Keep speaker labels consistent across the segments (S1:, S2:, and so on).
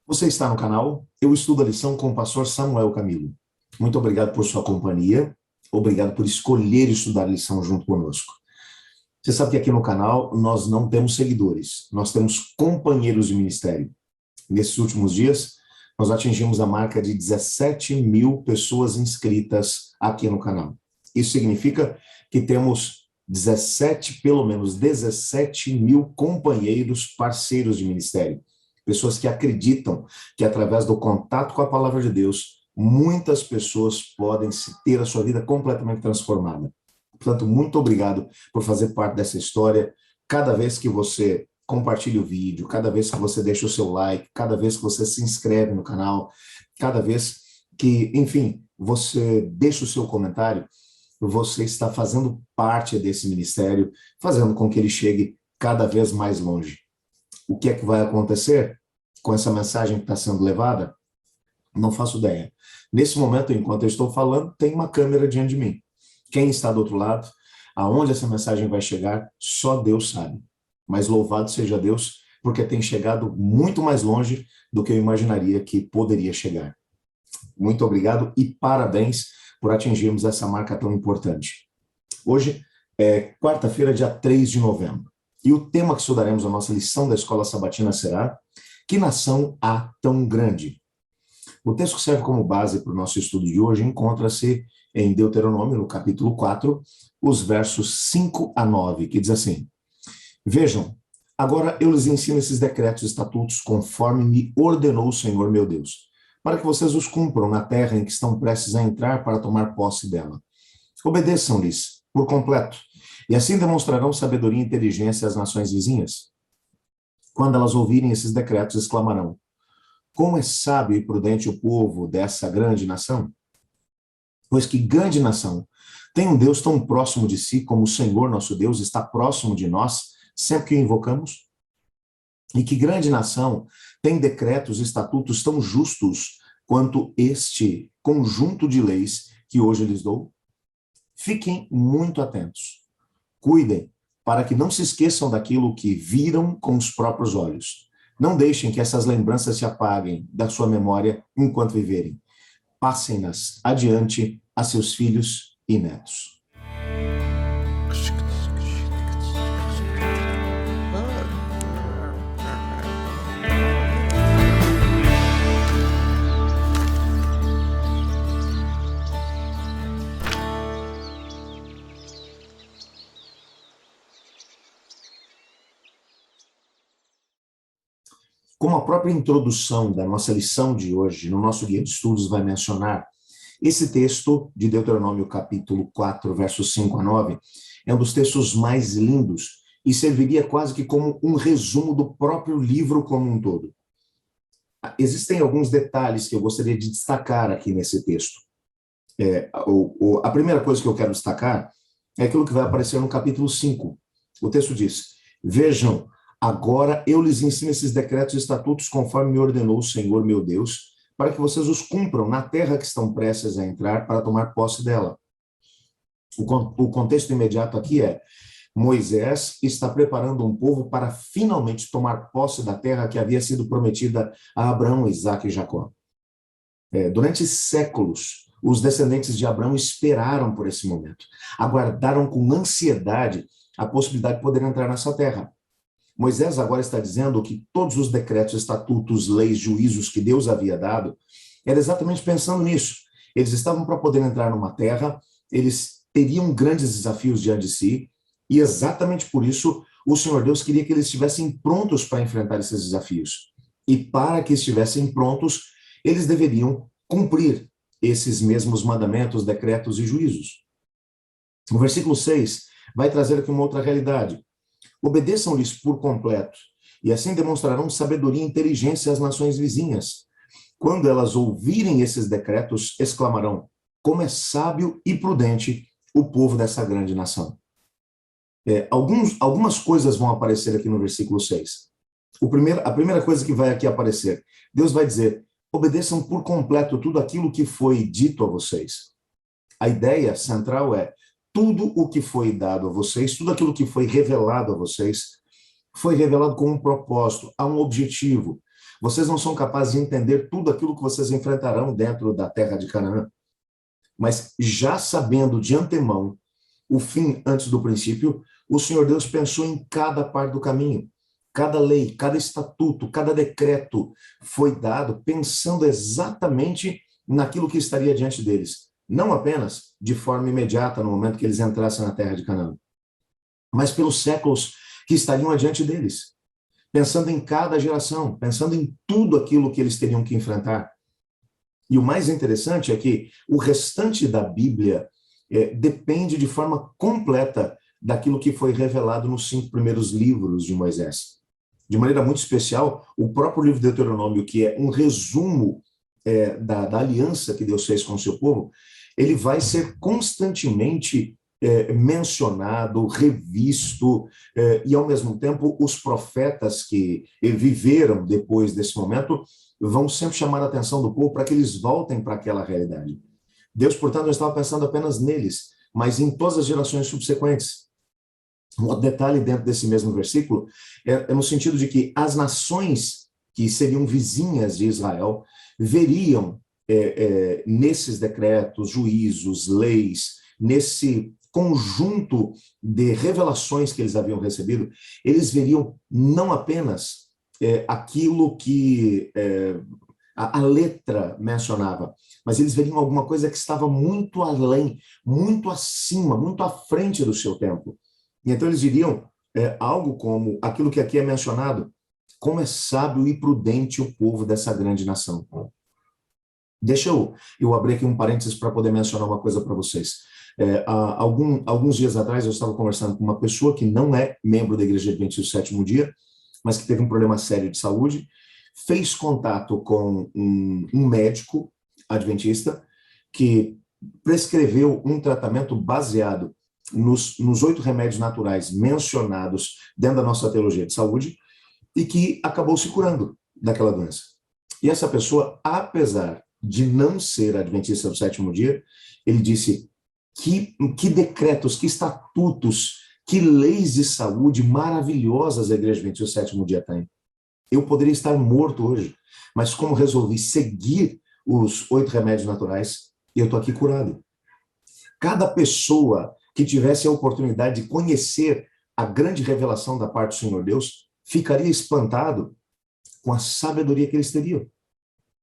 S1: Você está no canal Eu Estudo a Lição com o pastor Samuel Camilo. Muito obrigado por sua companhia, obrigado por escolher estudar a lição junto conosco. Você sabe que aqui no canal nós não temos seguidores, nós temos companheiros de ministério. Nesses últimos dias, nós atingimos a marca de 17 mil pessoas inscritas aqui no canal. Isso significa que temos 17, pelo menos 17 mil companheiros parceiros de ministério. Pessoas que acreditam que através do contato com a palavra de Deus, muitas pessoas podem ter a sua vida completamente transformada. Portanto, muito obrigado por fazer parte dessa história. Cada vez que você compartilha o vídeo, cada vez que você deixa o seu like, cada vez que você se inscreve no canal, cada vez que, enfim, você deixa o seu comentário, você está fazendo parte desse ministério, fazendo com que ele chegue cada vez mais longe. O que é que vai acontecer com essa mensagem que está sendo levada? Não faço ideia. Nesse momento, enquanto eu estou falando, tem uma câmera diante de mim. Quem está do outro lado, aonde essa mensagem vai chegar, só Deus sabe. Mas louvado seja Deus, porque tem chegado muito mais longe do que eu imaginaria que poderia chegar. Muito obrigado e parabéns por atingirmos essa marca tão importante. Hoje é quarta-feira, dia 3 de novembro. E o tema que estudaremos na nossa lição da Escola Sabatina será: Que nação há tão grande? O texto que serve como base para o nosso estudo de hoje encontra-se em Deuteronômio, no capítulo 4, os versos 5 a 9, que diz assim: Vejam, agora eu lhes ensino esses decretos e estatutos conforme me ordenou o Senhor meu Deus, para que vocês os cumpram na terra em que estão prestes a entrar para tomar posse dela. Obedeçam-lhes por completo, e assim demonstrarão sabedoria e inteligência às nações vizinhas. Quando elas ouvirem esses decretos, exclamarão: Como é sábio e prudente o povo dessa grande nação? Pois que grande nação tem um Deus tão próximo de si como o Senhor nosso Deus está próximo de nós sempre que o invocamos? E que grande nação tem decretos e estatutos tão justos quanto este conjunto de leis que hoje lhes dou? Fiquem muito atentos. Cuidem para que não se esqueçam daquilo que viram com os próprios olhos. Não deixem que essas lembranças se apaguem da sua memória enquanto viverem. Passem-nas adiante a seus filhos e netos. Como a própria introdução da nossa lição de hoje, no nosso guia de estudos, vai mencionar, esse texto de Deuteronômio capítulo 4, versos 5 a 9, é um dos textos mais lindos e serviria quase que como um resumo do próprio livro como um todo. Existem alguns detalhes que eu gostaria de destacar aqui nesse texto. A primeira coisa que eu quero destacar é aquilo que vai aparecer no capítulo 5. O texto diz: Vejam, agora eu lhes ensino esses decretos e estatutos conforme me ordenou o Senhor meu Deus, para que vocês os cumpram na terra que estão prestes a entrar para tomar posse dela. O contexto imediato aqui é: Moisés está preparando um povo para finalmente tomar posse da terra que havia sido prometida a Abraão, Isaque e Jacó. Durante séculos, os descendentes de Abraão esperaram por esse momento, aguardaram com ansiedade a possibilidade de poder entrar nessa terra. Moisés agora está dizendo que todos os decretos, estatutos, leis, juízos que Deus havia dado, era exatamente pensando nisso. Eles estavam para poder entrar numa terra, eles teriam grandes desafios diante de si, e exatamente por isso o Senhor Deus queria que eles estivessem prontos para enfrentar esses desafios. E para que estivessem prontos, eles deveriam cumprir esses mesmos mandamentos, decretos e juízos. O versículo 6 vai trazer aqui uma outra realidade. Obedeçam-lhes por completo, e assim demonstrarão sabedoria e inteligência às nações vizinhas. Quando elas ouvirem esses decretos, exclamarão: Como é sábio e prudente o povo dessa grande nação. Algumas coisas vão aparecer aqui no versículo 6. A primeira coisa que vai aqui aparecer, Deus vai dizer: obedeçam por completo tudo aquilo que foi dito a vocês. A ideia central é: tudo o que foi dado a vocês, tudo aquilo que foi revelado a vocês, foi revelado com um propósito, há um objetivo. Vocês não são capazes de entender tudo aquilo que vocês enfrentarão dentro da terra de Canaã. Mas já sabendo de antemão o fim antes do princípio, o Senhor Deus pensou em cada parte do caminho. Cada lei, cada estatuto, cada decreto foi dado pensando exatamente naquilo que estaria diante deles. Não apenas de forma imediata, no momento que eles entrassem na terra de Canaã, mas pelos séculos que estariam adiante deles. Pensando em cada geração, pensando em tudo aquilo que eles teriam que enfrentar. E o mais interessante é que o restante da Bíblia depende de forma completa daquilo que foi revelado nos 5 primeiros livros de Moisés. De maneira muito especial, o próprio livro de Deuteronômio, que é um resumo da aliança que Deus fez com o seu povo, ele vai ser constantemente mencionado, revisto, e ao mesmo tempo os profetas que viveram depois desse momento vão sempre chamar a atenção do povo para que eles voltem para aquela realidade. Deus, portanto, não estava pensando apenas neles, mas em todas as gerações subsequentes. Um outro detalhe dentro desse mesmo versículo é no sentido de que as nações que seriam vizinhas de Israel veriam nesses decretos, juízos, leis, nesse conjunto de revelações que eles haviam recebido, eles veriam não apenas aquilo que a letra mencionava, mas eles veriam alguma coisa que estava muito além, muito acima, muito à frente do seu tempo. E então eles diriam algo como aquilo que aqui é mencionado: como é sábio e prudente o povo dessa grande nação. Deixa eu abrir aqui um parênteses para poder mencionar uma coisa para vocês. Alguns dias atrás eu estava conversando com uma pessoa que não é membro da Igreja Adventista do Sétimo Dia, mas que teve um problema sério de saúde, fez contato com um médico adventista que prescreveu um tratamento baseado nos 8 remédios naturais mencionados dentro da nossa teologia de saúde e que acabou se curando daquela doença. E essa pessoa, apesar de não ser adventista do sétimo dia, ele disse que decretos, que estatutos, que leis de saúde maravilhosas a Igreja Adventista do sétimo dia tem. Eu poderia estar morto hoje, mas como resolvi seguir os 8 remédios naturais, eu estou aqui curado. Cada pessoa que tivesse a oportunidade de conhecer a grande revelação da parte do Senhor Deus ficaria espantado com a sabedoria que eles teriam.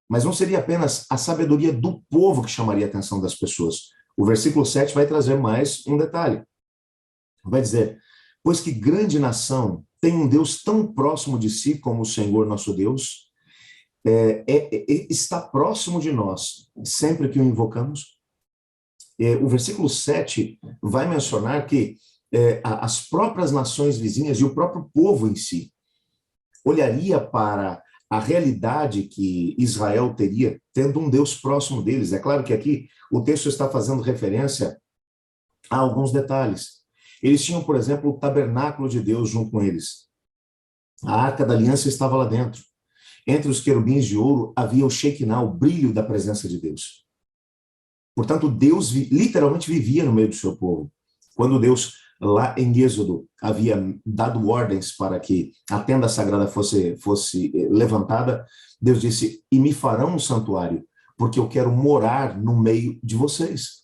S1: Mas não seria apenas a sabedoria do povo que chamaria a atenção das pessoas. O versículo 7 vai trazer mais um detalhe. Vai dizer: pois que grande nação tem um Deus tão próximo de si como o Senhor nosso Deus, está próximo de nós sempre que o invocamos. O versículo 7 vai mencionar que as próprias nações vizinhas e o próprio povo em si olharia para a realidade que Israel teria, tendo um Deus próximo deles. É claro que aqui o texto está fazendo referência a alguns detalhes. Eles tinham, por exemplo, o tabernáculo de Deus junto com eles. A arca da aliança estava lá dentro. Entre os querubins de ouro havia o Shekinah, o brilho da presença de Deus. Portanto, Deus literalmente vivia no meio do seu povo. Quando Deus, lá em Êxodo, havia dado ordens para que a tenda sagrada fosse levantada, Deus disse: e me farão um santuário, porque eu quero morar no meio de vocês.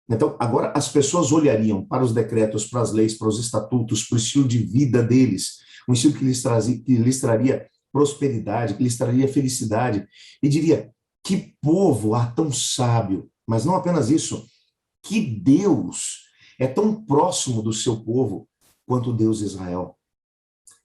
S1: Então, agora as pessoas olhariam para os decretos, para as leis, para os estatutos, para o estilo de vida deles, um estilo que lhes traria prosperidade, que lhes traria felicidade, e diria: que povo tão sábio. Mas não apenas isso, que Deus é tão próximo do seu povo quanto o Deus de Israel.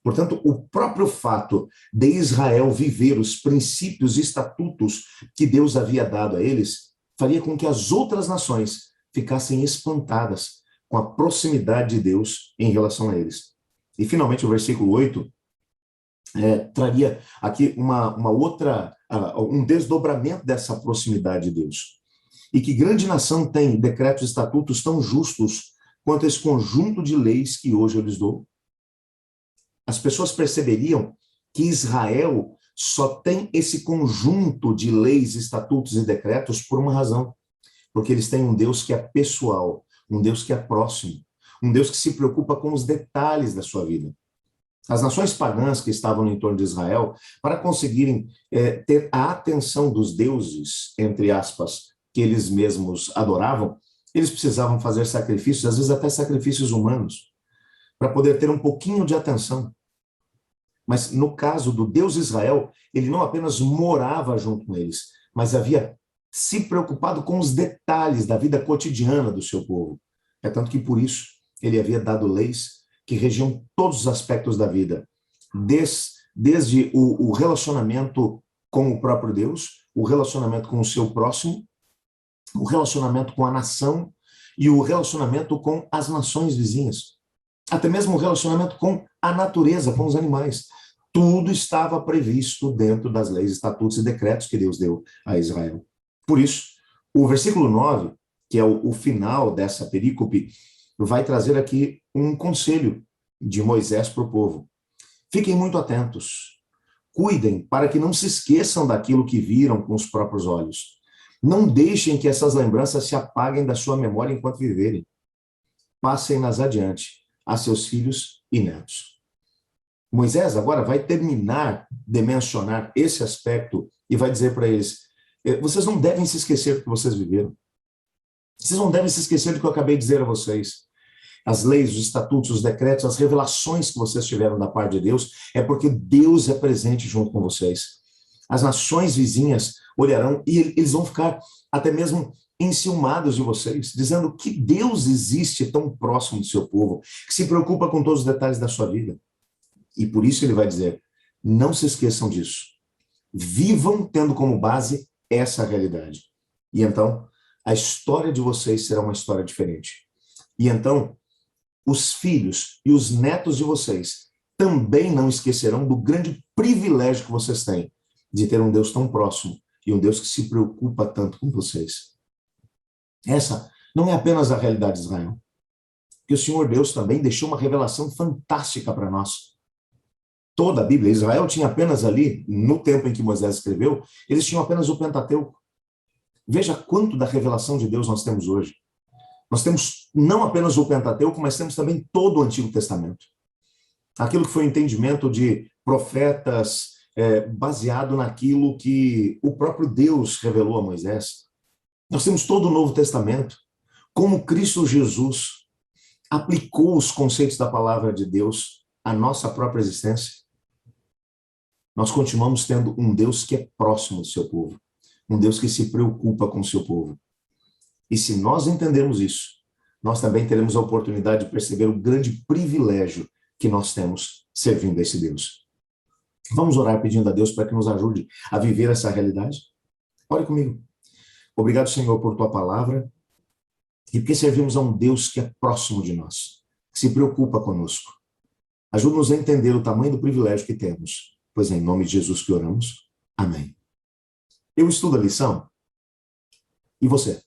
S1: Portanto, o próprio fato de Israel viver os princípios e estatutos que Deus havia dado a eles faria com que as outras nações ficassem espantadas com a proximidade de Deus em relação a eles. E, finalmente, o versículo 8 traria aqui um desdobramento dessa proximidade de Deus. E que grande nação tem decretos e estatutos tão justos quanto esse conjunto de leis que hoje eu lhes dou? As pessoas perceberiam que Israel só tem esse conjunto de leis, estatutos e decretos por uma razão: porque eles têm um Deus que é pessoal, um Deus que é próximo, um Deus que se preocupa com os detalhes da sua vida. As nações pagãs que estavam no entorno de Israel, para conseguirem ter a atenção dos deuses, entre aspas, que eles mesmos adoravam, eles precisavam fazer sacrifícios, às vezes até sacrifícios humanos, para poder ter um pouquinho de atenção. Mas no caso do Deus Israel, ele não apenas morava junto com eles, mas havia se preocupado com os detalhes da vida cotidiana do seu povo. É tanto que por isso ele havia dado leis que regiam todos os aspectos da vida, desde o relacionamento com o próprio Deus, o relacionamento com o seu próximo, o relacionamento com a nação e o relacionamento com as nações vizinhas. Até mesmo o relacionamento com a natureza, com os animais. Tudo estava previsto dentro das leis, estatutos e decretos que Deus deu a Israel. Por isso, o versículo 9, que é o final dessa perícope, vai trazer aqui um conselho de Moisés para o povo. Fiquem muito atentos. Cuidem para que não se esqueçam daquilo que viram com os próprios olhos. Não deixem que essas lembranças se apaguem da sua memória enquanto viverem. Passem-nas adiante a seus filhos e netos. Moisés agora vai terminar de mencionar esse aspecto e vai dizer para eles, vocês não devem se esquecer do que vocês viveram. Vocês não devem se esquecer do que eu acabei de dizer a vocês. As leis, os estatutos, os decretos, as revelações que vocês tiveram da parte de Deus, é porque Deus é presente junto com vocês. As nações vizinhas olharão e eles vão ficar até mesmo enciumados de vocês, dizendo que Deus existe tão próximo do seu povo, que se preocupa com todos os detalhes da sua vida. E por isso ele vai dizer, não se esqueçam disso. Vivam tendo como base essa realidade. E então, a história de vocês será uma história diferente. E então, os filhos e os netos de vocês também não esquecerão do grande privilégio que vocês têm de ter um Deus tão próximo e um Deus que se preocupa tanto com vocês. Essa não é apenas a realidade de Israel, porque o Senhor Deus também deixou uma revelação fantástica para nós. Toda a Bíblia, Israel tinha apenas ali, no tempo em que Moisés escreveu, eles tinham apenas o Pentateuco. Veja quanto da revelação de Deus nós temos hoje. Nós temos não apenas o Pentateuco, mas temos também todo o Antigo Testamento. Aquilo que foi o entendimento de profetas, baseado naquilo que o próprio Deus revelou a Moisés. Nós temos todo o Novo Testamento, como Cristo Jesus aplicou os conceitos da palavra de Deus à nossa própria existência. Nós continuamos tendo um Deus que é próximo do seu povo, um Deus que se preocupa com o seu povo. E se nós entendermos isso, nós também teremos a oportunidade de perceber o grande privilégio que nós temos servindo a esse Deus. Vamos orar pedindo a Deus para que nos ajude a viver essa realidade? Ore comigo. Obrigado, Senhor, por tua palavra e porque servimos a um Deus que é próximo de nós, que se preocupa conosco. Ajuda-nos a entender o tamanho do privilégio que temos, pois é em nome de Jesus que oramos. Amém. Eu estudo a lição. E você?